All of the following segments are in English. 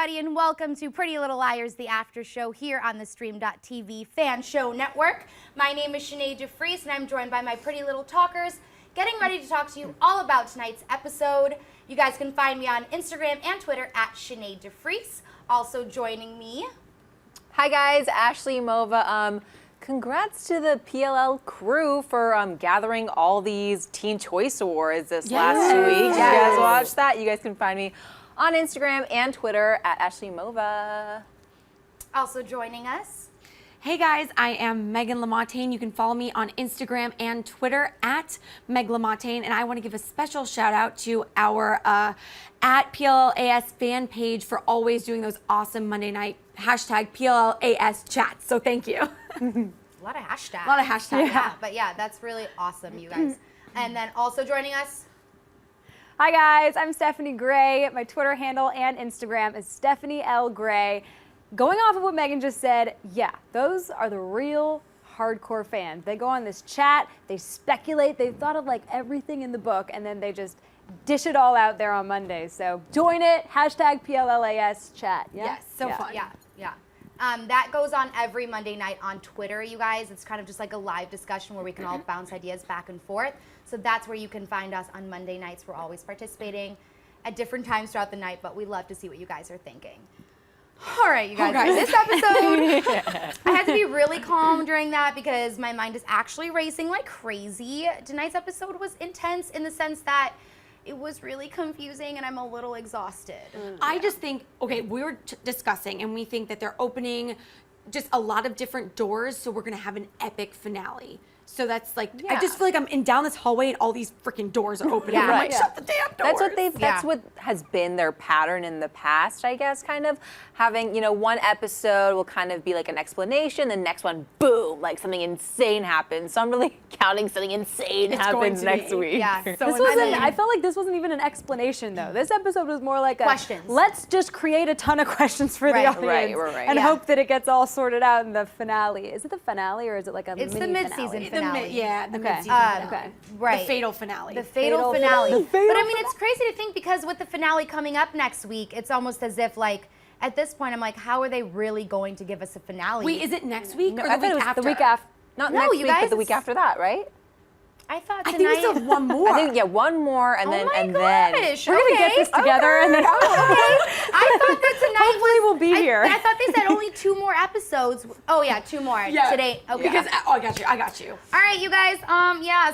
everybody, and welcome to Pretty Little Liars, the after show here on the Stream.TV fan show network. My name is Sinead de Vries, and I'm joined by my pretty little talkers, getting ready to talk to you all about tonight's episode. You guys can find me on Instagram and Twitter at Sinead de Vries. Also joining me. Hi guys, Ashley Mova. Congrats to the PLL crew for gathering all these Teen Choice Awards this last 2 weeks. Yes. You guys watched that? You guys can find me on Instagram and Twitter at Ashley Mova. Also joining us. Hey guys, I am Meghan Lamontagne. You can follow me on Instagram and Twitter at Meg Lamontagne, and I want to give a special shout out to our at PLLAS fan page for always doing those awesome Monday night hashtag PLLAS chats. So thank you. A lot of hashtags. A lot of hashtags. Yeah, but yeah, that's really awesome, you guys. And then also joining us. Hi guys, I'm Stephanie Gray. My Twitter handle and Instagram is Stephanie L. Gray. Going off of what Meghan just said, yeah, those are the real hardcore fans. They go on this chat, they speculate, they've thought of like everything in the book, and then they just dish it all out there on Mondays. So join it, hashtag PLLAS chat. Yeah? Yes, so fun. Yeah. That goes on every Monday night on Twitter, you guys. It's kind of just like a live discussion where we can all bounce ideas back and forth. So that's where you can find us on Monday nights. We're always participating at different times throughout the night, but we love to see what you guys are thinking. All right, you guys, for this episode, I had to be really calm during that because my mind is actually racing like crazy. Tonight's episode was intense in the sense that it was really confusing and I'm a little exhausted. I just think, okay, we were discussing and we think that they're opening just a lot of different doors, so we're gonna have an epic finale. So that's like, I just feel like I'm down this hallway and all these freaking doors are opening. Yeah. I'm like, shut the damn doors. That's what has been their pattern in the past, I guess, kind of having, you know, one episode will kind of be like an explanation, the next one, boom, like something insane happens. So I'm really counting something insane happens next week. Yeah. I felt like this wasn't even an explanation though. This episode was more like questions. Let's just create a ton of questions for the audience and hope that it gets all sorted out in the finale. Is it the finale or is it like a It's the mid-season finale. The mid-season finale. Right. The fatal finale. The fatal finale. But I mean, it's crazy to think because with the finale coming up next week, it's almost as if like, at this point, I'm like, how are they really going to give us a finale? Wait, is it next week or I the thought it week was after? the week after. Not next week, but the week after that, right? I thought tonight. I think we still have one more. I think, one more and then, then. We're gonna get this together and then. I thought that tonight Hopefully we'll be here. I thought they said only 2 more episodes. Oh yeah, 2 more today. Okay. Because, I got you. All right, you guys.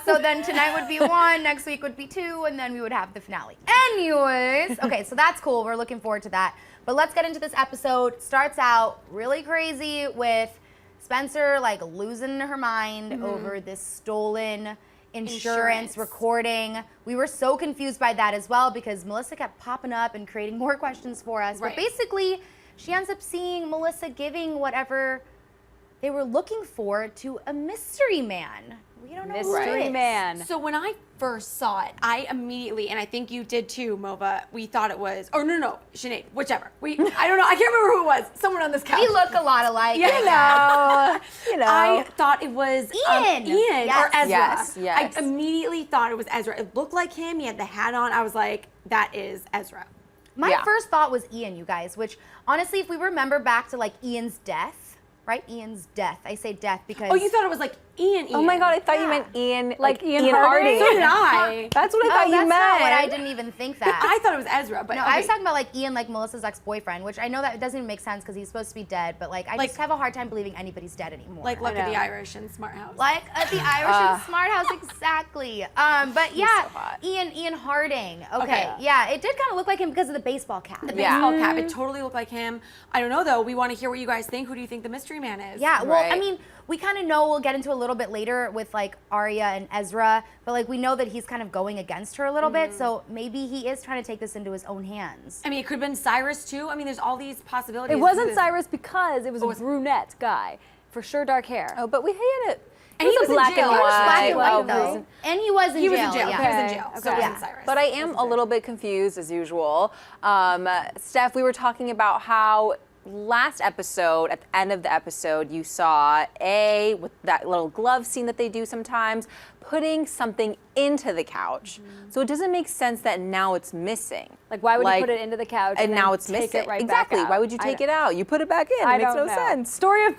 So then tonight would be 1, next week would be 2, and then we would have the finale. Anyways, okay, so that's cool. We're looking forward to that. But let's get into this episode. Starts out really crazy with Spencer like losing her mind over this stolen insurance recording. We were so confused by that as well because Melissa kept popping up and creating more questions for us. But basically, she ends up seeing Melissa giving whatever they were looking for to a mystery man. We don't know Mystery man. So when I first saw it, I immediately, and I think you did too, Mova, we thought it was, no, Sinead, whichever. I don't know, I can't remember who it was. Someone on this couch. We look a lot alike. You know. I thought it was Ian or Ezra. Yes. I immediately thought it was Ezra. It looked like him. He had the hat on. I was like, that is Ezra. My first thought was Ian, you guys, which honestly, if we remember back to like Ian's death, right? Ian's death. I say death because... Oh, you thought it was like Ian. Oh my God, I thought you meant Ian, like Ian Harding. So did I. That's what I thought you meant. That's not what I didn't even think that. I thought it was Ezra, but no, I was talking about like Ian, like Melissa's ex-boyfriend, which I know that it doesn't even make sense because he's supposed to be dead, but like I just have a hard time believing anybody's dead anymore. Like Luck of the Irish and Smart House. Like the Irish and Smart House, exactly. But yeah, so Ian Harding. Okay, yeah, it did kind of look like him because of the baseball cap. The baseball cap. It totally looked like him. I don't know though. We want to hear what you guys think. Who do you think the mystery man is? Yeah, well, I mean, we kind of know, we'll get into a little bit later with like Aria and Ezra, but like we know that he's kind of going against her a little bit, so maybe he is trying to take this into his own hands. I mean, it could have been Cyrus too. I mean, there's all these possibilities. It wasn't Cyrus because it was a brunette guy. For sure, dark hair. Oh, but we hated it. And he was black in jail. and white. Black and white, Oh, though. And he was in jail. He was in jail. Yeah. He was in jail. So it wasn't Cyrus. But I am a little bit confused as usual. Steph, we were talking about how last episode, at the end of the episode, you saw with that little glove scene that they do sometimes, putting something into the couch. So it doesn't make sense that now it's missing. Like, why would you put it into the couch and then now it's take missing? it right Exactly. back out? Why would you take it out? You put it back in. I It makes don't no know. sense. Story of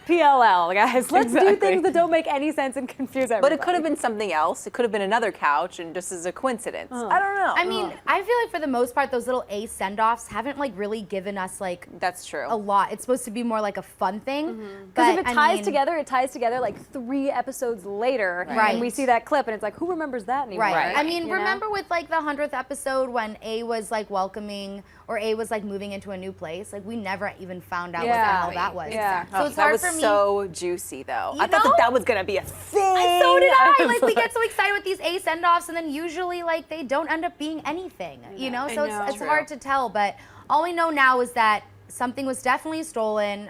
PLL, guys. Let's do Exactly. things that don't make any sense and confuse everybody. But it could have been something else. It could have been another couch, and just as a coincidence. I don't know. I mean, I feel like for the most part, those little A send-offs haven't like really given us like that's true. a lot. It's supposed to be more like a fun thing. Because if but, it ties together, it ties together like 3 episodes later. Right. And we see that clip and it's like, who remembers that anymore? Right. I mean, You know? remember with like the 100th episode when A was like welcoming or A was like moving into a new place? Like we never even found out what the hell that was. Yeah. So it's that hard was for me. so juicy, though. You I thought know? that was gonna be a thing. So did I. Like we get so excited with these A send-offs, and then usually like they don't end up being anything. You know, so it's True. hard to tell. But all we know now is that something was definitely stolen.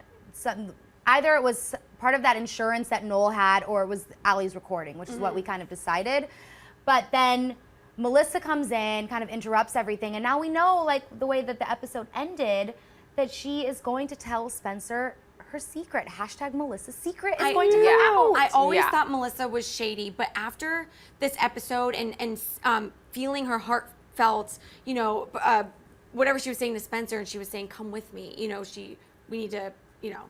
Either it was part of that insurance that Noel had, or it was Allie's recording, which is what we kind of decided. But then Melissa comes in, kind of interrupts everything, and now we know, like the way that the episode ended, that she is going to tell Spencer her secret. Hashtag Melissa's secret is going to come out. I always thought Melissa was shady, but after this episode and feeling her heartfelt, you know, whatever she was saying to Spencer, and she was saying, "Come with me," you know, we need to, you know.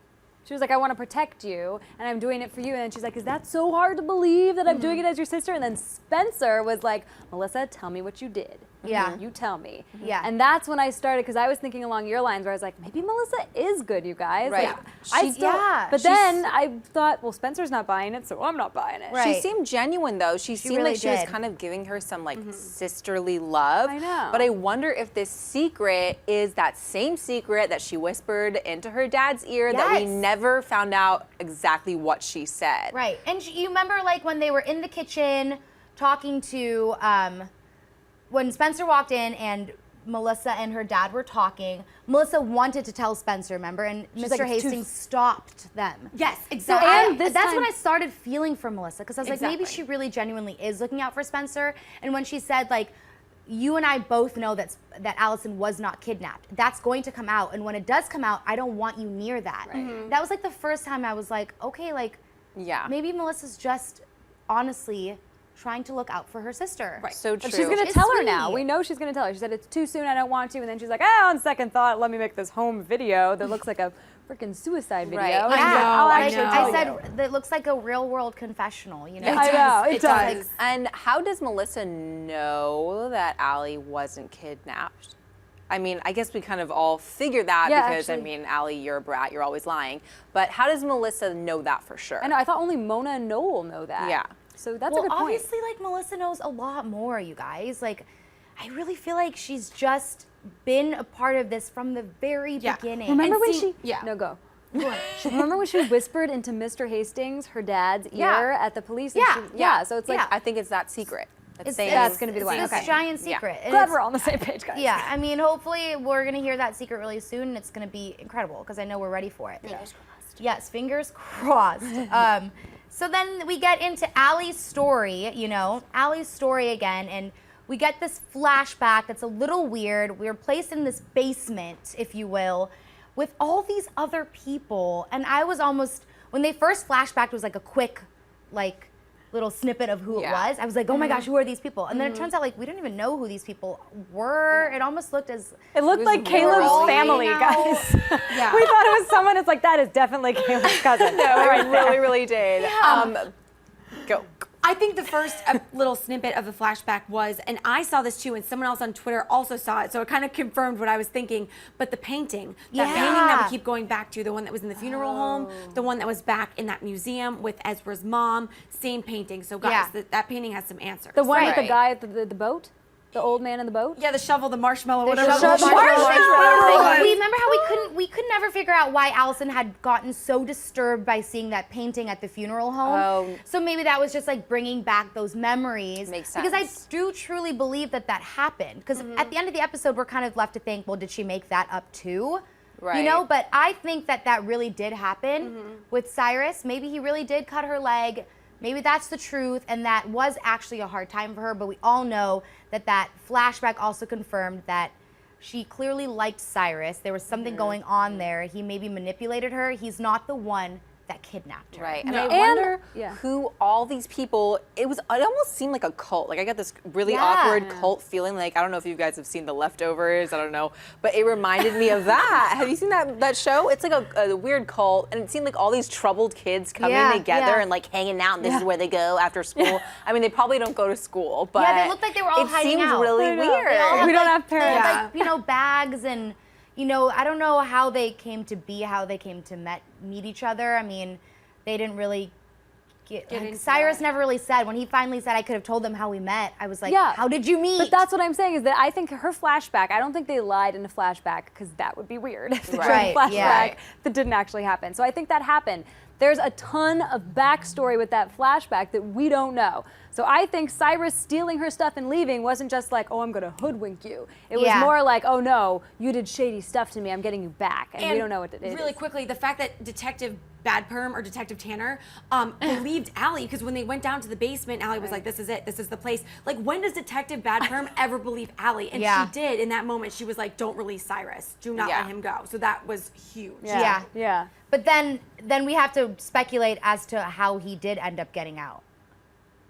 She was like, I want to protect you, and I'm doing it for you. And then she's like, is that so hard to believe that I'm doing it as your sister? And then Spencer was like, Melissa, tell me what you did. Yeah. You tell me. Yeah. And that's when I started, because I was thinking along your lines where I was like, maybe Melissa is good, you guys. Right. Like, I still, yeah. But then I thought, well, Spencer's not buying it, so I'm not buying it. Right. She seemed genuine, though. She seemed really like she was did. kind of giving her some like sisterly love. I know. But I wonder if this secret is that same secret that she whispered into her dad's ear that we Yes. never found out exactly what she said. Right. And you remember like when they were in the kitchen talking to, when Spencer walked in and Melissa and her dad were talking, Melissa wanted to tell Spencer, remember? And She's Mr. like, "It's too Hastings stopped them. Yes, So exactly. And this that's time- when I started feeling for Melissa, because I was like, maybe Exactly. she really genuinely is looking out for Spencer. And when she said like, you and I both know that Allison was not kidnapped. That's going to come out, and when it does come out, I don't want you near that. That was like the first time I was like, okay, like, Yeah. maybe Melissa's just honestly trying to look out for her sister. Right. So true. But she's going to It's tell her now. sweet. We know she's going to tell her. She said, it's too soon, I don't want to. And then she's like, on second thought, let me make this home video that looks like a freaking suicide video. Right. And I she's like, know, I'll I actually know. tell I you. said that looks like a real world confessional, you know? I know, it It does. does. And how does Melissa know that Allie wasn't kidnapped? I mean, I guess we kind of all figure that Yeah, because, I actually- mean, Allie, you're a brat, you're always lying. But how does Melissa know that for sure? I know, I thought only Mona and Noel know that. Yeah. So that's Well, a good point. obviously, like, Melissa knows a lot more, you guys. Like, I really feel like she's just been a part of this from the very Yeah. beginning. Remember And when see- she? yeah. No, go. Remember when she whispered into Mr. Hastings, her dad's ear Yeah. at the police? And Yeah. she- yeah. So it's like, Yeah. I think it's that secret. It's- saying that's gonna be the one. It's Okay. this giant Yeah. secret. And glad it's- we're all on the same page, guys. Yeah, I mean, hopefully we're gonna hear that secret really soon, and it's gonna be incredible because I know we're ready for it. Fingers crossed. Yes, fingers crossed. So then we get into Allie's story. You know, Allie's story again, and we get this flashback that's a little weird. We're placed in this basement, if you will, with all these other people, and I was almost when they first flashbacked, it was like a quick, like, little snippet of who it Yeah. was. I was like, oh my gosh, who are these people? And then it turns out like we don't even know who these people were. It almost looked as It looked like we were all Caleb's family, hanging out. guys. Yeah. We thought it was someone. It's like, that is definitely Caleb's cousin. No, I Right there. really, really did. Go. I think the first little snippet of the flashback was, and I saw this too, and someone else on Twitter also saw it, so it kind of confirmed what I was thinking. But the painting, that painting that Yeah. we keep going back to, the one that was in the funeral home, the one that was back in that museum with Ezra's mom, same painting. So guys, Yeah. that painting has some answers. The one with the Right. guy at the boat? The old man in the boat? Yeah, the shovel, the marshmallow, whatever. Shovel it was. marshmallow. We remember how we could never figure out why Allison had gotten so disturbed by seeing that painting at the funeral home. Oh. So maybe that was just like bringing back those memories. Makes Because I sense. do truly believe that happened. Because at the end of the episode, we're kind of left to think, well, did she make that up too? Right. You know, but I think that really did happen with Cyrus. Maybe he really did cut her leg. Maybe that's the truth, and that was actually a hard time for her, but we all know that flashback also confirmed that she clearly liked Cyrus. There was something going on there. He maybe manipulated her. He's not the one that kidnapped her. Right, and I wonder who all these people, it almost seemed like a cult. Like I got this really awkward cult feeling, like I don't know if you guys have seen The Leftovers, I don't know, but it reminded me of that. Have you seen that show? It's like a weird cult, and it seemed like all these troubled kids coming together and like hanging out, and this is where they go after school. I mean, they probably don't go to school, but they looked like they were all hiding out. It seems really weird. We don't have parents. Like, bags and, I don't know how they came to be, how they came to meet each other. I mean, they didn't really get into Cyrus never really said. When he finally said, I could have told them how we met, I was like, how did you meet? But that's what I'm saying is that I think her flashback, I don't think they lied in a flashback because that would be weird if they showed a flashback that didn't actually happen. So I think that happened. There's a ton of backstory with that flashback that we don't know. So I think Cyrus stealing her stuff and leaving wasn't just like, oh, I'm going to hoodwink you. It was more like, oh, no, you did shady stuff to me. I'm getting you back. And we don't know what it is. Really quickly, the fact that Detective Bad Perm or Detective Tanner believed Allie, because when they went down to the basement, Allie was like, this is it. This is the place. Like, when does Detective Bad Perm ever believe Allie? And she did in that moment. She was like, don't release Cyrus. Do not let him go. So that was huge. Yeah. But then we have to speculate as to how he did end up getting out.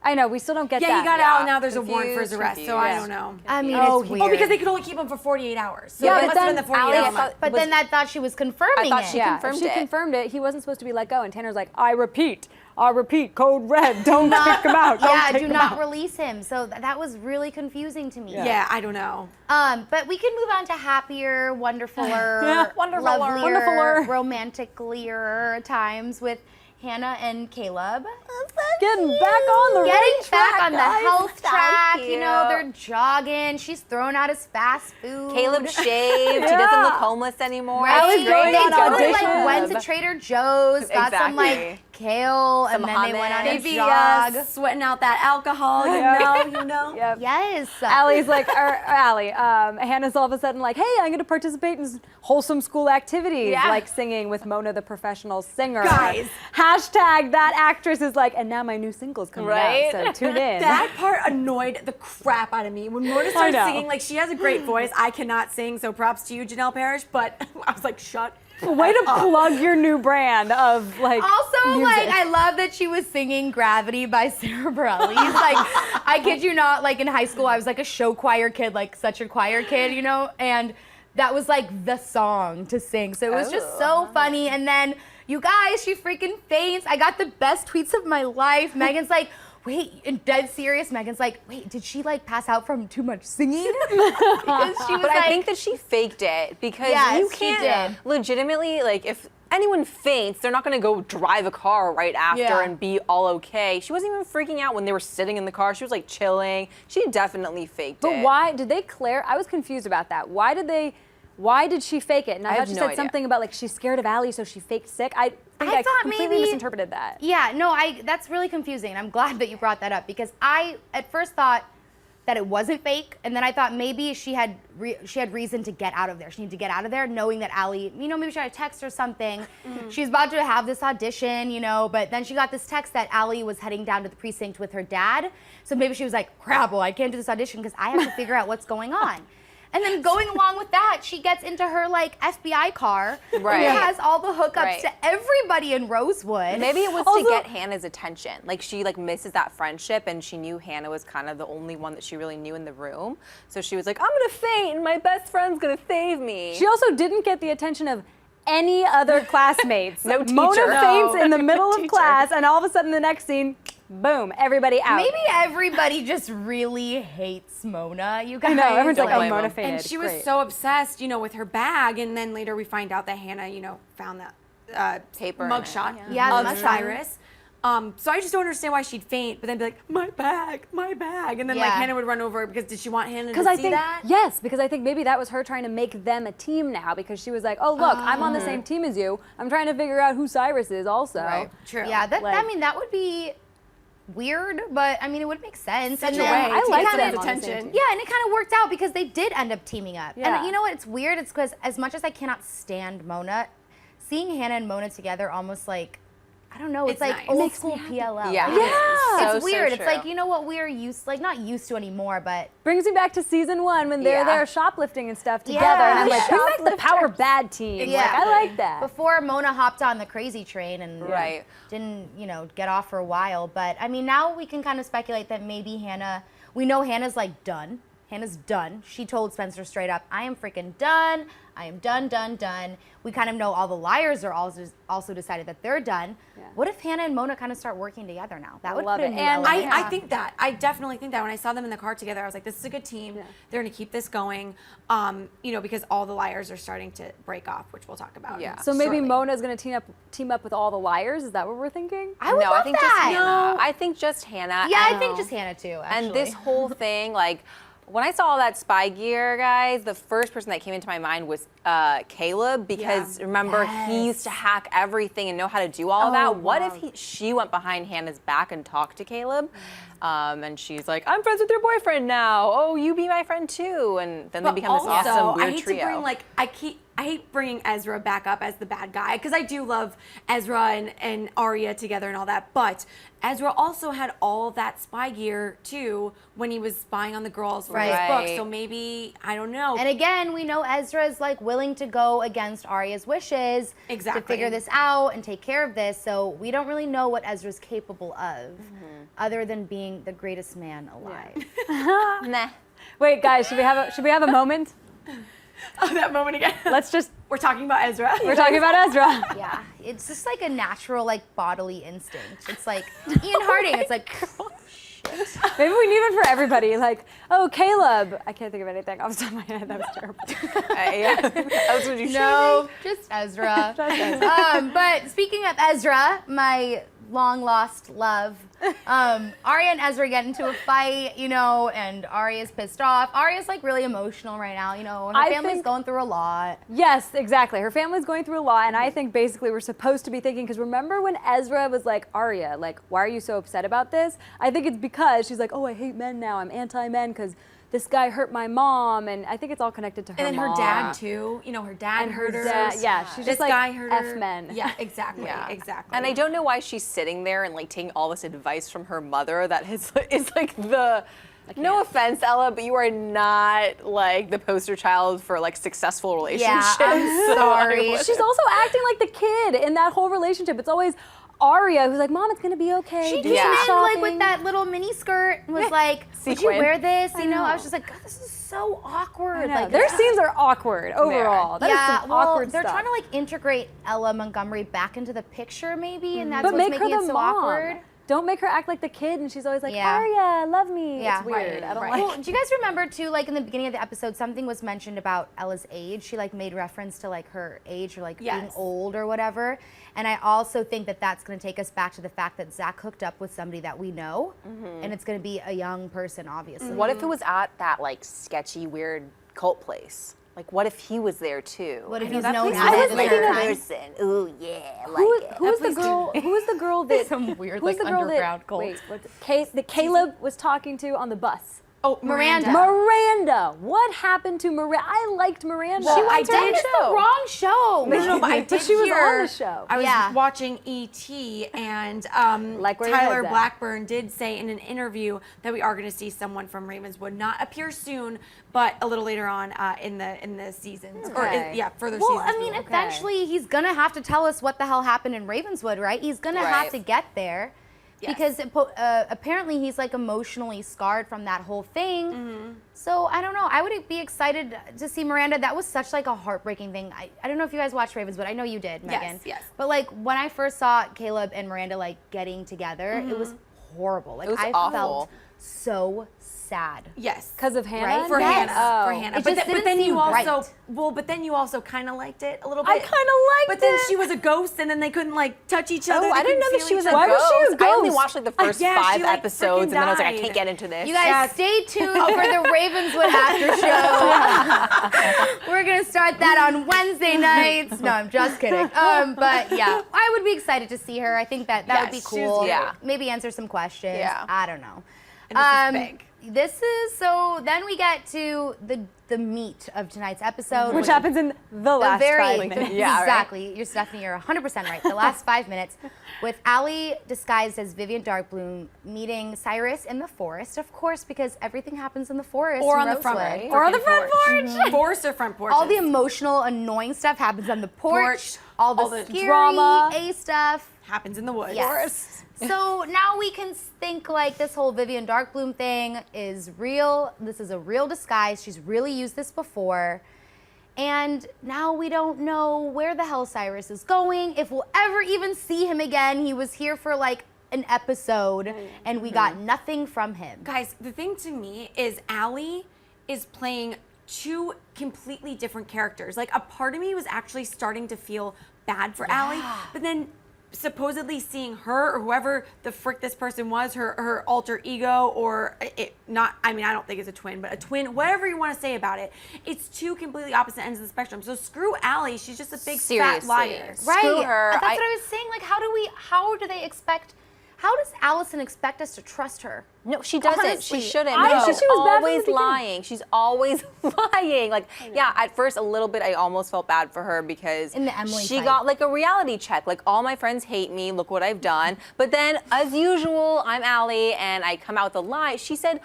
I know, we still don't get that. Yeah, he got out, and now there's a warrant for his arrest, so I don't know. I mean, it's weird. Oh, because they could only keep him for 48 hours. So Yeah, it must have been the 48 hours. But then I thought she was confirming I thought it. she confirmed she it. confirmed it. He wasn't supposed to be let go, and Tanner's like, I repeat, code red. Don't kick him out. Do not release him. So that was really confusing to me. Yeah, I don't know. But we can move on to happier, wonderfuler, lovelier, romanticalier times with Hanna and Caleb. Getting back on the health track. They're jogging. She's throwing out his fast food. Caleb shaved. He doesn't look homeless anymore. Right? Allie's going on audition. Went to Trader Joe's, got some kale, and then they went on a jog. Sweating out that alcohol, you know. Yep. Yes. Allie's like, Hannah's all of a sudden like, hey, I'm going to participate in wholesome school activities, like singing with Mona the professional singer. Guys. Hashtag that actress is like, and now my new single's coming out, so tune in. That part annoyed the crap out of me. When Mona started singing, like, she has a great voice. I cannot sing, so props to you, Janelle Parrish, but I was like, shut Way to plug your new brand of Also, music. I love that she was singing Gravity by Sarah Bareilles. I kid you not, in high school, I was a show choir kid, such a choir kid, and that was the song to sing. So it was just so funny. And then, you guys, she freaking faints. I got the best tweets of my life. Megan's like, wait, and dead serious, Megan's like, wait, did she pass out from too much singing? Because she was I think that she faked it because you can't legitimately, if anyone faints, they're not going to go drive a car right after and be all okay. She wasn't even freaking out when they were sitting in the car. She was chilling. She definitely faked it. But why did they I was confused about that. Why did she fake it? And I thought she said something about she's scared of Allie, so she faked sick. I thought completely misinterpreted that. Yeah, no, that's really confusing. And I'm glad that you brought that up because I at first thought that it wasn't fake, and then I thought maybe she had reason to get out of there. She needed to get out of there, knowing that Allie, maybe she had a text or something. Mm-hmm. She's about to have this audition, but then she got this text that Allie was heading down to the precinct with her dad. So maybe she was like, crap, well, I can't do this audition because I have to figure out what's going on. And then going along with that, she gets into her FBI car, and has all the hookups to everybody in Rosewood. Maybe it was to get Hannah's attention. She misses that friendship, and she knew Hanna was kind of the only one that she really knew in the room. So she was like, I'm gonna faint, and my best friend's gonna save me. She also didn't get the attention of any other classmates. No teacher. Mona faints in the middle of class, and all of a sudden the next scene, boom, everybody out. Maybe everybody just really hates Mona. You guys. I know, everyone's like, oh, Mona fainted. And she was so obsessed, with her bag, and then later we find out that Hanna, found that paper mugshot of Cyrus. So I just don't understand why she'd faint, but then be like, my bag. And then Hanna would run over because did she want Hanna to see that? Yes, because I think maybe that was her trying to make them a team now because she was like, oh, look, I'm on the same team as you. I'm trying to figure out who Cyrus is also. Right, true. Yeah, that would be weird, but it would make sense. Such a way I like that attention. Yeah, and it kind of worked out because they did end up teaming up. Yeah. And you know what? It's weird. It's because as much as I cannot stand Mona, seeing Hanna and Mona together almost I don't know. It's It's like nice. old Makes school PLL. Yeah. Like, So, it's weird. so It's true. like, you know what we're not used to anymore, but Brings me back to season 1 when they're Yeah. there shoplifting and stuff together. Yeah. And I'm like, bring back the power bad team. Yeah. Like, I like that. before Mona hopped on the crazy train and Right. didn't, get off for a while. But I mean, now we can kind of speculate that maybe we know Hannah's like done. Hannah's done. She told Spencer straight up, I am freaking done. I am done, done, done. We kind of know all the liars are also decided that they're done. Yeah. What if Hanna and Mona kind of start working together now? That would love put a it. new And element. I think that. I definitely think that. When I saw them in the car together, I was like, this is a good team. Yeah. They're going to keep this going, because all the liars are starting to break off, which we'll talk about. Yeah. So maybe shortly. Mona's going to team up with all the liars? Is that what we're thinking? I would No, love I think that. just Hannah. I think just Hannah. Yeah, and, I think just Hanna too, actually. And this whole thing, like, when I saw all that spy gear, guys, the first person that came into my mind was Caleb, because remember, he used to hack everything and know how to do all of that. What if she went behind Hannah's back and talked to Caleb? And she's like, I'm friends with your boyfriend now. Oh, you be my friend too. And then they become this awesome weird I hate trio. to bring I hate bringing Ezra back up as the bad guy, because I do love Ezra and Aria together and all that, but Ezra also had all that spy gear too when he was spying on the girls for his book. So maybe, I don't know. And again, we know Ezra is like willing to go against Aria's wishes to figure this out and take care of this. So we don't really know what Ezra's capable of, other than being the greatest man alive. Nah. Wait, guys, should we have a moment? Oh, that moment again. We're talking about Ezra. We're talking about Ezra. Yeah, it's just like a natural, like bodily instinct. It's like Ian Harding. It's like, oh, shit. Maybe we need one for everybody. Like, oh, Caleb. I can't think of anything off the top of my head. That was terrible. Yeah. That's what you should No, just Ezra. But speaking of Ezra, my long lost love, Aria and Ezra get into a fight, and Aria's pissed off. Aria's like really emotional right now, her family's going through a lot. Yes, exactly. Her family's going through a lot, and I think basically we're supposed to be thinking, because remember when Ezra was like, Aria, like, why are you so upset about this? I think it's because she's like, oh, I hate men now. I'm anti-men because this guy hurt my mom, and I think it's all connected to her And then her dad too. Her dad hurt her. Yeah, she's This just like guy hurt her. F men. Yeah, exactly. Yeah. Exactly. And I don't know why she's sitting there and like taking all this advice from her mother that is like the, no offense, Ella, but you are not like the poster child for like successful relationships. Yeah, I'm sorry. She's also acting like the kid in that whole relationship. It's always Aria who's like, Mom, it's gonna be okay. She Do came some in like shopping." with that little mini skirt and was like, would you Sequin. wear this? I know. was just like, God, this is so awkward. I know. Like, Their scenes are awkward overall. That is yeah, some well, awkward they're stuff. trying to like integrate Ella Montgomery back into the picture maybe, and that's But what's make her making the it so mom. awkward. Don't make her act like the kid, and she's always like, Yeah. Aria, love me. Yeah, It's weird. I don't like Well, it. do you guys remember too, like in the beginning of the episode, something was mentioned about Ella's age. She like made reference to like her age or like being Yes. old or whatever. And I also think that that's going to take us back to the fact that Zach hooked up with somebody that we know, and it's going to be a young person, obviously. What if it was at that like sketchy, weird cult place? Like, what if he was there too? What if know he's that known place as is it like later a time? person. Ooh, yeah, Who's the girl that Some weird who's like the girl underground that, cult. Wait, that Caleb was talking to on the bus? Oh, Miranda. Miranda. What happened to Miranda? I liked Miranda. Well, I did did too. the wrong show. No, but I did she was hear, on the show. I was Yeah. watching E.T. and Like where your Tyler head's at. Blackburn did say in an interview that we are going to see someone from Ravenswood not appear soon, but a little later on in the seasons Okay. further Well, seasons. I mean, eventually he's gonna have to tell us what the hell happened in Ravenswood, right? He's gonna have Right. to get there. Yes. Because apparently he's like emotionally scarred from that whole thing. So I don't know. I would be excited to see Miranda. That was such like a heartbreaking thing. I don't know if you guys watched Ravenswood. I know you did, Megan. yes. But like when I first saw Caleb and Miranda like getting together, it was horrible. Like It was I awful. felt so sad. yes, Because of Hannah? Right? for Yes. Hannah, Oh. for Hannah. It But, just but didn't then you seem also, right. but then you also kind of liked it a little bit. I kind of liked But then it. she was a ghost, and then they couldn't like touch each other. Oh, They I didn't know couldn't that feel she was each a Why other. was she a ghost. I only ghost? watched like the first Yeah, 5 she, like, episodes, and then I was like, I freaking can't get into this. You guys, stay tuned for the Ravenswood after show. We're gonna start that on Wednesday nights. No, I'm just kidding. But yeah, I would be excited to see her. I think that would be Yes, cool. yeah. Maybe answer some questions. Yeah. I don't know. And this is big. Then we get to the meat of tonight's episode. Which happens in the last 5 minutes. Exactly. Right. You're Stephanie, you're 100% right. The last 5 minutes with Allie disguised as Vivian Darkbloom meeting Cyrus in the forest, of course, because everything happens in the forest. Or in on the front Rosewood. Or on the front porch. Forest or front porch. All the emotional, annoying stuff happens on the porch. All the scary drama A stuff happens in the woods. Yes. So now we can think like this whole Vivian Darkbloom thing is real. This is a real disguise. She's really used this before. And now we don't know where the hell Cyrus is going, if we'll ever even see him again. He was here for like an episode and we got nothing from him. Guys, the thing to me is Allie is playing two completely different characters. Like a part of me was actually starting to feel bad for Allie, but then supposedly seeing her or whoever the frick this person was, her alter ego, or I don't think it's a twin, but a twin, whatever you want to say about it, it's two completely opposite ends of the spectrum. So screw Allie, she's just a big fat liar. Right. Screw her. That's what I was saying. Like, how does Allison expect us to trust her? No, she doesn't. Honestly, she shouldn't. I Because thought she's she was bad from the always beginning. lying. She's always lying. Like, yeah, at first a little bit I almost felt bad for her because In the Emily she fight. got like a reality check. Like, all my friends hate me. Look what I've done. But then, as usual, I'm Allie and I come out with a lie. She said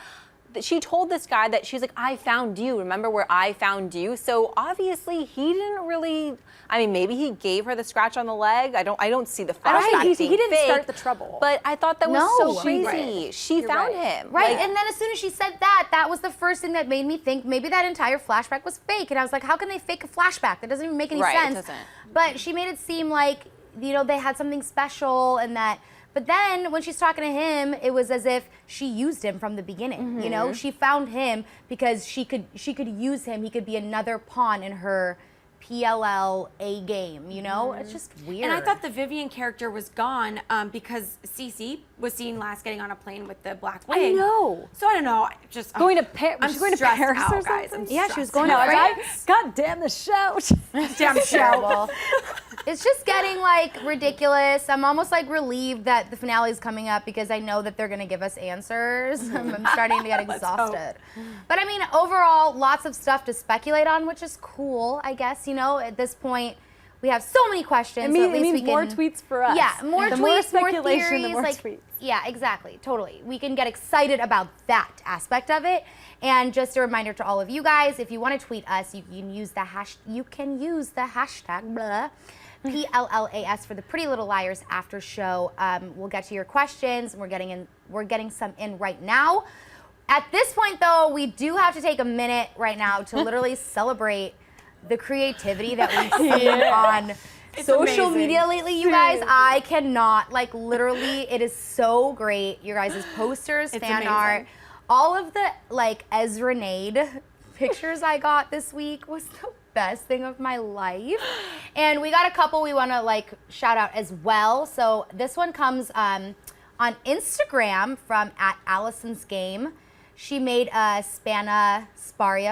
that she told this guy that she's like, I found you. Remember where I found you? So obviously he didn't really. I mean, maybe he gave her the scratch on the leg. I don't see the flashback. I don't think he didn't fake, start the trouble. But I thought that was No. so crazy. Right. She found him. Right, Like, and then as soon as she said that was the first thing that made me think maybe that entire flashback was fake. And I was like, how can they fake a flashback? That doesn't even make any Right, it sense. doesn't. But she made it seem like, they had something special and that. But then when she's talking to him, it was as if she used him from the beginning. She found him because she could use him. He could be another pawn in her PLL A game, It's just weird. And I thought the Vivian character was gone because Cece was seen last getting on a plane with the black wig. I know. So I don't know. Just Going to Paris. I'm She's going to stressed Paris out, or guys. something? Yeah, she was going No, to like, France. God damn the shout. damn Terrible. It's just getting like ridiculous. I'm almost like relieved that the finale is coming up because I know that they're gonna give us answers. I'm starting to get exhausted. But I mean, overall, lots of stuff to speculate on, which is cool, I guess. At this point, we have so many questions. It means, so at least we more can, tweets for us. Yeah, more the tweets, more speculation, more theories, the more like, tweets. Yeah, exactly, totally. We can get excited about that aspect of it. And just a reminder to all of you guys, if you want to tweet us, you can use the hashtag blah, PLLAS for the Pretty Little Liars after show. We'll get to your questions. We're getting some in right now. At this point, though, we do have to take a minute right now to literally celebrate the creativity that we've seen on social amazing. media lately, you guys. I cannot, like, literally, it is so great. Your guys' posters, fan amazing. art, all of the, like, Ezra pictures I got this week was the best thing of my life. And we got a couple we want to, like, shout out as well. So this one comes on Instagram from @Allison's Game. She made a Sparia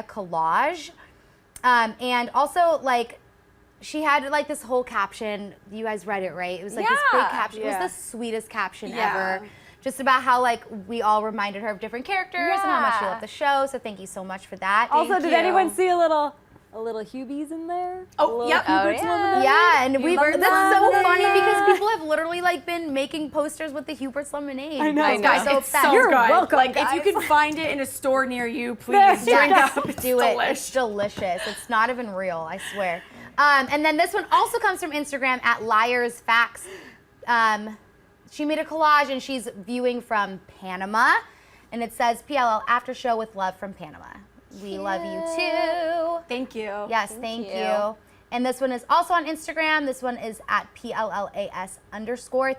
collage. And also, like, she had, like, this whole caption. You guys read it, right? It was, like, this big Yeah. caption. Yeah. It was the sweetest caption Yeah. ever. Just about how, like, we all reminded her of different characters and how much she Yeah. loved the show. So thank you so much for that. Also, Thank did you. anyone see a little Hubies in there? Oh, A little yep. Hubert's Oh, Lemonade? Yeah, and that's so love funny it. because people have literally, like, been making posters with the Hubert's Lemonade. I know. Guys got so It's upset. so You're good. welcome, Like, if you guys. can find it in a store near you, please Yeah. drink up. It's Do it. delish. It's delicious. It's not even real, I swear. And then this one also comes from Instagram @LiarsFacts. She made a collage and she's viewing from Panama. And it says, PLL after show with love from Panama. We love you too. Thank you. Yes, thank you. And this one is also on Instagram. This one is @PLLAS_.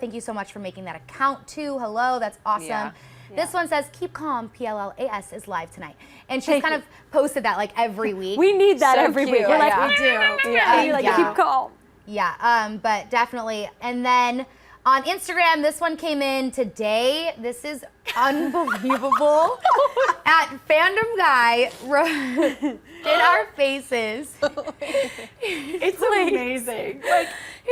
Thank you so much for making that account too. Hello, that's awesome. Yeah. This one says, keep calm, PLLAS is live tonight. And she's kind of posted that like every week. We need that So every cute. week. We're like, Yeah. We do. yeah. You're like, Yeah. keep calm. Yeah, but definitely. And then on Instagram, this one came in today. This is unbelievable. @Fandom Guy did our faces. It's amazing. Like,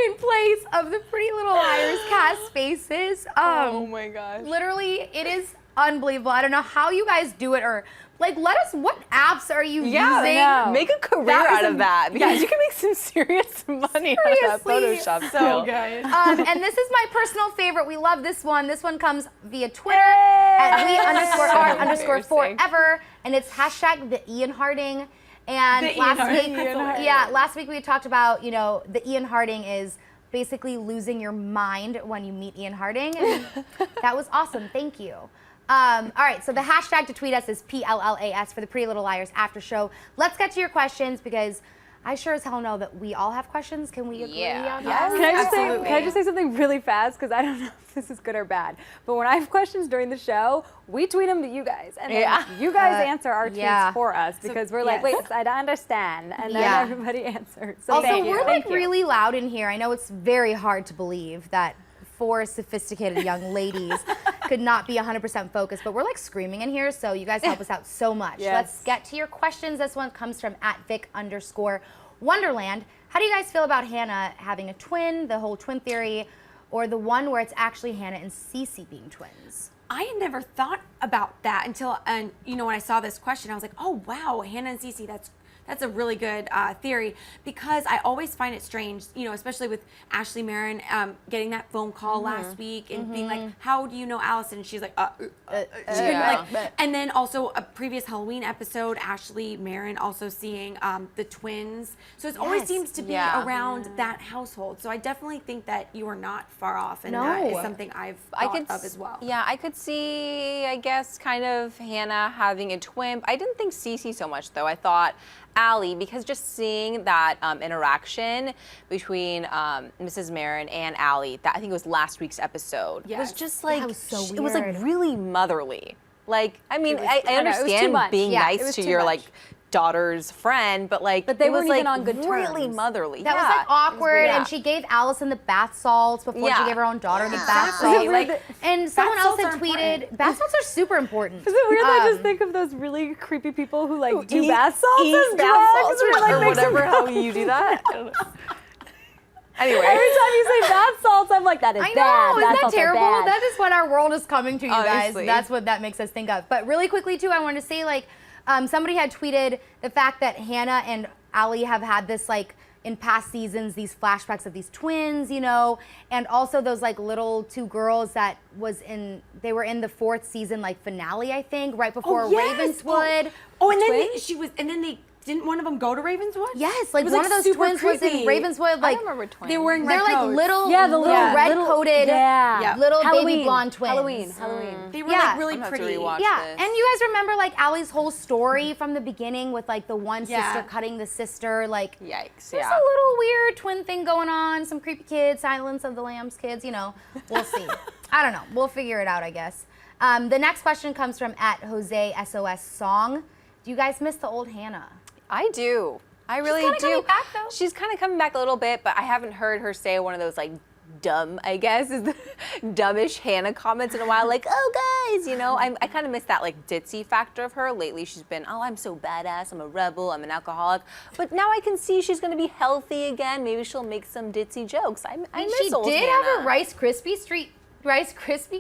in place of the Pretty Little Liars cast faces. Oh my gosh. Literally, it is unbelievable. I don't know how you guys do it, or like, let us. What apps are you using? know. Make a career out of that because you can make some serious money out of that Photoshop. So good. And this is my personal favorite. We love this one. This one comes via Twitter at we_are_forever, and it's hashtag the Ian Harding. And last week we talked about, the Ian Harding is basically losing your mind when you meet Ian Harding, and that was awesome. Thank you. All right, so the hashtag to tweet us is PLLAS for the Pretty Little Liars after show. Let's get to your questions because I sure as hell know that we all have questions. Can we agree on that? Yes. Can I just say something really fast? Because I don't know if this is good or bad. But when I have questions during the show, we tweet them to you guys. And then you guys answer our tweets for us because we're like, wait, I don't understand. And then everybody answers. So also, we're like really loud in here. I know it's very hard to believe that 4 sophisticated young ladies could not be 100% focused, but we're like screaming in here, so you guys help us out so much. Yes. Let's get to your questions. This one comes from @Vic_Wonderland. How do you guys feel about Hanna having a twin, the whole twin theory, or the one where it's actually Hanna and Cece being twins? I had never thought about that until, when I saw this question, I was like, oh wow, Hanna and Cece, that's a really good theory, because I always find it strange, especially with Ashley Marin getting that phone call last week and being like, how do you know Allison? And she's like, and then also a previous Halloween episode, Ashley Marin also seeing the twins. So it always seems to be around that household. So I definitely think that you are not far off, and that is something I've thought of as well. Yeah, I could see, I guess, kind of Hanna having a twin. I didn't think Cece so much, though. I thought Allie, because just seeing that interaction between Mrs. Marin and Allie, that I think it was last week's episode, was just like, That was so it was like weird. really motherly. Like, I mean, I understand being nice to your like daughter's friend, but they it was weren't like even on good really terms. motherly. That was like awkward, and she gave Allison the bath salts before she gave her own daughter the bath salts. And someone else had tweeted, bath salts are super important. Is it weird that I just think of those really creepy people who like do bath salts as bath drugs salts or like make whatever, some- how you do that. I don't know. Anyway. Every time you say bath salts, I'm like, that is I know, bad. isn't Bath that salts are terrible? bad. That is what our world is coming to, you Honestly. guys. That's what that makes us think of. But really quickly, too, I wanted to say, somebody had tweeted the fact that Hanna and Allie have had this, in past seasons, these flashbacks of these twins, and also those, little 2 girls that they were in the 4th season, finale, I think, right before Ravenswood. And then didn't one of them go to Ravenswood? Yes, It was, one of those super twins was in creepy. Ravenswood. I remember twins. They were in They're red coats. little, Yeah, the little red-coated, little baby Halloween. blonde twins. Halloween. They were really I'm gonna have to pretty. rewatch Yeah, this. and you guys remember Allie's whole story from the beginning with the one sister cutting the sister, Yikes, there's a little weird twin thing going on, some creepy kids, Silence of the Lambs kids, we'll see. I don't know, we'll figure it out, I guess. The next question comes from @JoseSOS_Song. Do you guys miss the old Hanna? I do. I really kinda do. coming back, though. She's kind of coming back a little bit, but I haven't heard her say one of those dumb, I guess, is the dumbish Hanna comments in a while. Oh guys, I kind of miss that ditzy factor of her. Lately she's been, oh, I'm so badass, I'm a rebel, I'm an alcoholic. But now I can see she's gonna be healthy again. Maybe she'll make some ditzy jokes. I miss old She did Hanna. have a Rice Krispie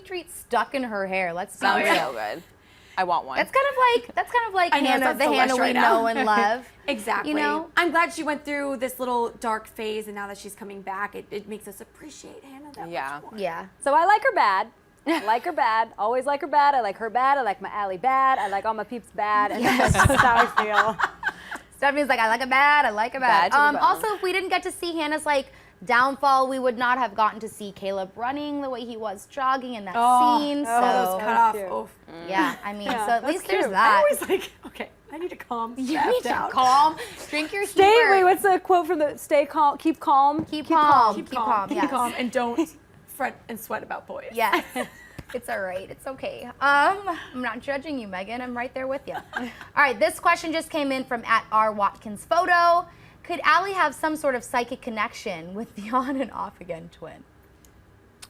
treat stuck in her hair. Let's be real. So good. I want one. That's kind of like I know, Hanna, that's the so Hanna lush we right now. know and love. Exactly. I'm glad she went through this little dark phase, and now that she's coming back, it makes us appreciate Hanna that much more. Yeah. So I like her bad. I like her bad. Always like her bad. I like her bad. I like my Allie bad. I like all my peeps bad. And that's just how I feel. Stephanie's like, I like it bad. I like it bad. Bad to the bone. Also, if we didn't get to see Hannah's downfall, we would not have gotten to see Caleb running the way he was jogging in that scene. Cut off. cute. Oof. Yeah, I mean, so at least there's cute. that. I always okay, I need to calm. You need to calm. Drink your Stay. Hebert. Wait, what's the quote from the? Stay calm. Keep calm. Keep calm. Keep calm. Yes. Keep calm, and don't fret and sweat about boys. Yes. It's all right. It's okay. I'm not judging you, Megan. I'm right there with you. All right, this question just came in from @RWatkinsPhoto. Could Allie have some sort of psychic connection with the on and off again twin?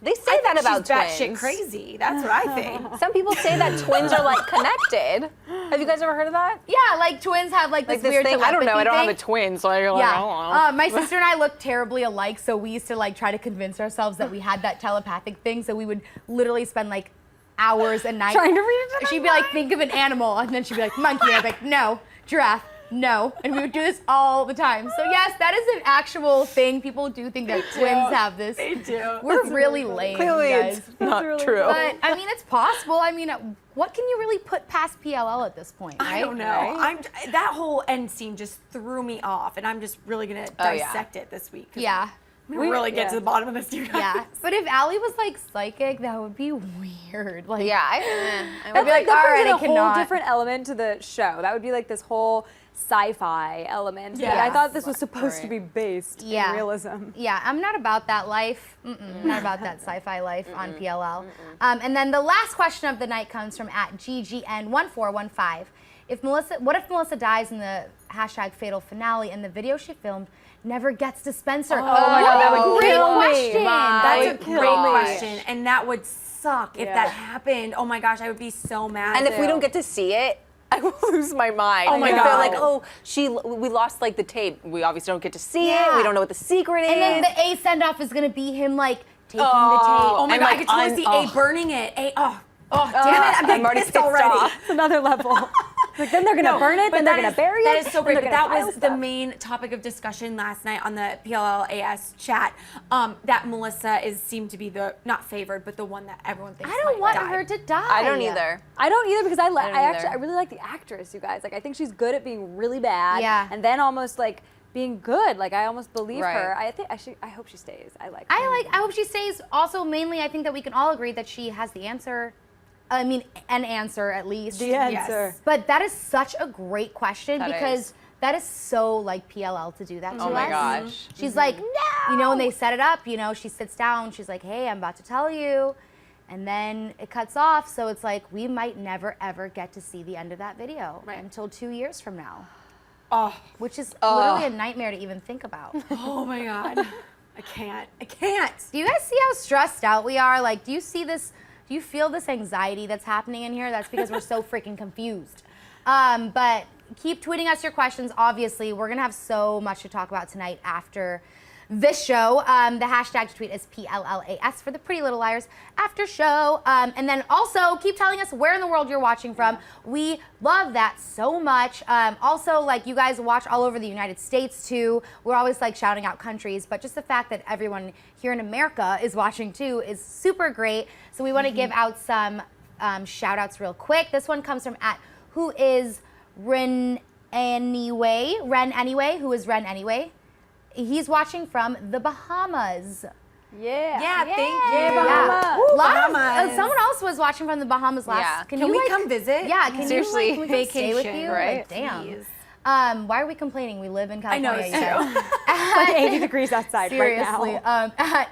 They say that about She's twins. batshit crazy. That's what I think. Some people say that twins are connected. Have you guys ever heard of that? Yeah, twins have this weird thing. I don't know. I don't have a telepathy twin, so I don't know. Yeah. My sister and I look terribly alike, so we used to try to convince ourselves that we had that telepathic thing. So we would literally spend hours a night. Trying to read it to She'd my be like, mind. think of an animal, and then she'd be like, monkey. I'd be like, no. Giraffe. No. And we would do this all the time. So yes, that is an actual thing. People do think that twins have this. They do. We're really lame, Clearly, you guys. it's not really true. But I mean, it's possible. I mean, what can you really put past PLL at this point, right? I don't know. That whole end scene just threw me off, and I'm just really gonna dissect it this week. 'Cause Yeah. I'm gonna really get to the bottom of this, you guys. Yeah. But if Allie was like psychic, that would be weird. Like, Yeah, I I'd be like, that all brings right, in I a whole cannot. different element to the show. That would be like this whole sci-fi element. Yeah. That I thought this was supposed to Right. be based Yeah. in realism. Yeah, I'm not about that life. Not about that sci-fi life on PLL. And then the last question of the night comes from @GGN1415. What if Melissa dies in the #fatal finale and the video she filmed never gets to Spencer? Oh my God, that would great kill me. question. That's a would kill great me. question, and that would suck if Yeah. that happened. Oh my gosh, I would be so mad. And if we don't get to see it, I will lose my mind. Oh my If God. They're like, oh, we lost like the tape. We obviously don't get to see Yeah. it. We don't know what the secret is. And then the A send-off is gonna be him like taking the tape. Oh my And, god, like, I could totally see A burning it. Oh, damn it! I'm getting already pissed pissed already. off. It's another level. Like then they're gonna burn it, but then they're that gonna is- bury it. That is so then great. they're But that gonna was pile the stuff. main topic of discussion last night on the PLLAS chat. That Melissa seemed to be the not favored, but the one that everyone thinks. I don't might want die. her to die. I don't either. I don't either because I don't actually either. I really like the actress, you guys. Like I think she's good at being really bad. Yeah. And then almost like being good. Like I almost believe Right. her. I hope she stays. I I hope she stays. Also, mainly, I think that we can all agree that she has the answer. I mean, an answer at least. the answer. But that is such a great question That because is. that is so like PLL to do that to Oh my us. gosh. She's like, no. You know, when they set it up, you know, she sits down. She's like, hey, I'm about to tell you. And then it cuts off. So it's like, we might never, ever get to see the end of that video until 2 years from now. Oh, Which is literally a nightmare to even think about. oh my god, I can't. Do you guys see how stressed out we are? Like, do you see this? Do you feel this anxiety that's happening in here? That's because we're so freaking confused. But keep tweeting us your questions. Obviously, we're gonna have so much to talk about tonight after this show. The hashtag to tweet is PLLAS for the Pretty Little Liars after show. And then also keep telling us where in the world you're watching from. We love that so much. Also, like, you guys watch all over the United States too. We're always like shouting out countries, but just the fact that everyone here in America is watching too is super great. So we want to give out some shout outs real quick. This one comes from who is Ren Anyway, who is Ren Anyway. He's watching from the Bahamas. Yeah. Yeah, thank you. Yeah, Bahamas. Woo, Bahamas. someone else was watching from the Bahamas last. Yeah. Can we come visit? Yeah, can Seriously. you like, can we come stay with Vacation, you? right? Like, damn. Please. Why are we complaining? We live in I know, California. it's you true. guys. Like 80 degrees outside Seriously. right now.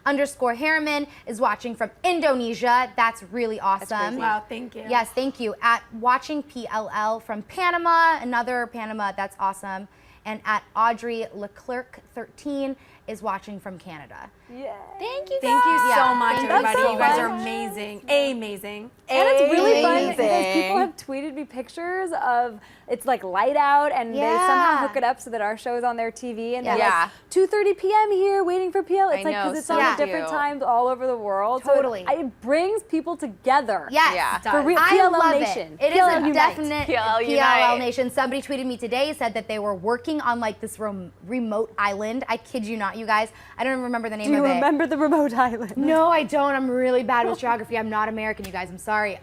Inca_Harriman is watching from Indonesia. That's really awesome. crazy. Wow, thank you. Yes, thank you. Watching PLL from Panama, another Panama, that's awesome. And Audrey Leclerc 13 is watching from Canada. Yeah. Thank you. Thank you Yeah, so much, thank everybody. so You guys are much. amazing. Amazing. And it's really fun Amazing. because people have tweeted me pictures of it's like light out and they Yeah. somehow hook it up so that our show is on their TV and they're Yeah. like 2:30 p.m. here waiting for PL. It's I like know, because it's so on Yeah. at different cute. times all over the world. Totally. So it brings people together. Yes. Yeah. For real, I PLL love Nation. it. It is PLL a Unite. definite PLL PLL Unite. Nation. Somebody tweeted me today, said that they were working on like this remote island. I kid you not, you guys. I don't even remember the name Do you of it. remember the remote island? No, I don't. I'm really bad with geography. I'm not American, you guys. I'm sorry.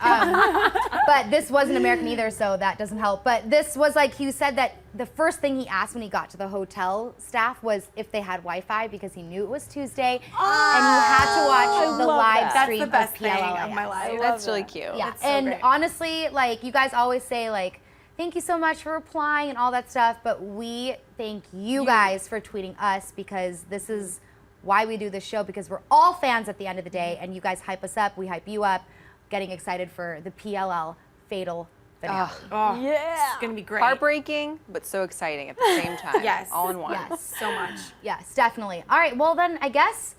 But this wasn't American either, so that doesn't help. But this was like, he said that the first thing he asked when he got to the hotel staff was if they had Wi-Fi because he knew it was Tuesday and he had to watch the love live that. That's stream the best of thing PLLAS. of my life. That's really cute. Yeah, It's so and great. honestly, like, you guys always say, like, thank you so much for replying and all that stuff, but we thank you guys for tweeting us because this is why we do this show, because we're all fans at the end of the day, and you guys hype us up, we hype you up, getting excited for the PLL Fatal finale. Oh, Yeah. it's gonna be great. Heartbreaking, but so exciting at the same time. Yes. All in one. Yes. So much. Yes, definitely. All right, well then, I guess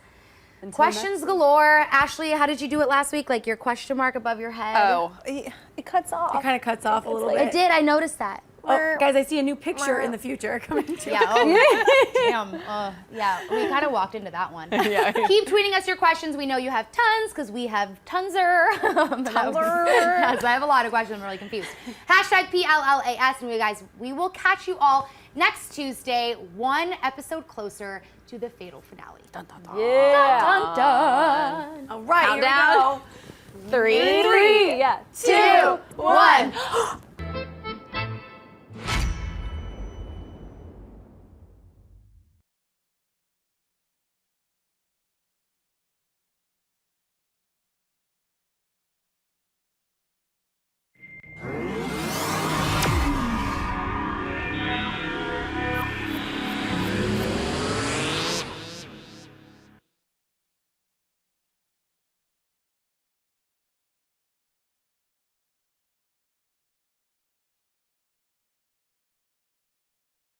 Until questions next- galore. Ashley, how did you do it last week? Like your question mark above your head? Oh, it cuts off. It kind of cuts off a little I bit. did, I noticed that. Oh, guys, I see a new picture in the future coming to Yeah. Oh, damn. Yeah. We kind of walked into that one. Keep tweeting us your questions. We know you have tons because we have tonser. Yes, I have a lot of questions. I'm really confused. Hashtag PLLAS. And you guys, we will catch you all next Tuesday, one episode closer to the fatal finale. Dun, dun, dun. Yeah. Dun, dun. All right, Countdown. here we go. 3, 3, 2, 1.